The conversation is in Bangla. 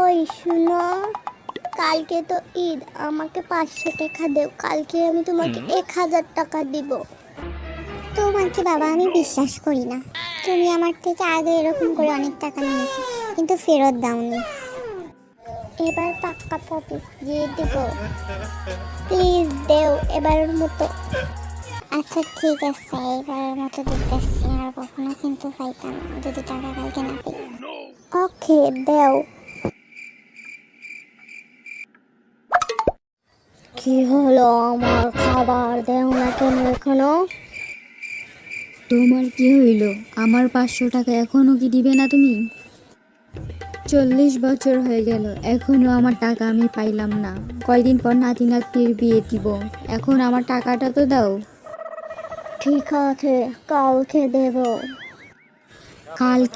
ওই শুনো, কালকে তো ঈদ, আমাকে 500 টাকা দেও, কালকে আমি তোমাকে 1000 টাকা দিব। তোমাকে বাবা আমি বিশ্বাস করি না, তুমি আমার থেকে আগে এরকম করে অনেক টাকা নিয়েছো কিন্তু ফেরত দাওনি। এবার পাক্কা প্রমিস দিয়ে দেব, প্লিজ দেও এবারের মতো। আচ্ছা ঠিক আছে, এবারের মতো দিতেছি, আর কখনো কিন্তু পাইতাম না যদি টাকা কালকে না পাই। ওকে দেও। কি হলো, আমার খাবার দেও না কেন এখনো? তোমার কি হইল? আমার 500 টাকা এখনো কি দিবে না তুমি? 40 বছর হয়ে গেল, এখনো আমার টাকা আমি পাইলাম না। কয়দিন পর নাতি নাতনির বিয়ে দিব, এখন আমার টাকাটা তো দাও। ঠিক আছে, কালকে দেব। কাল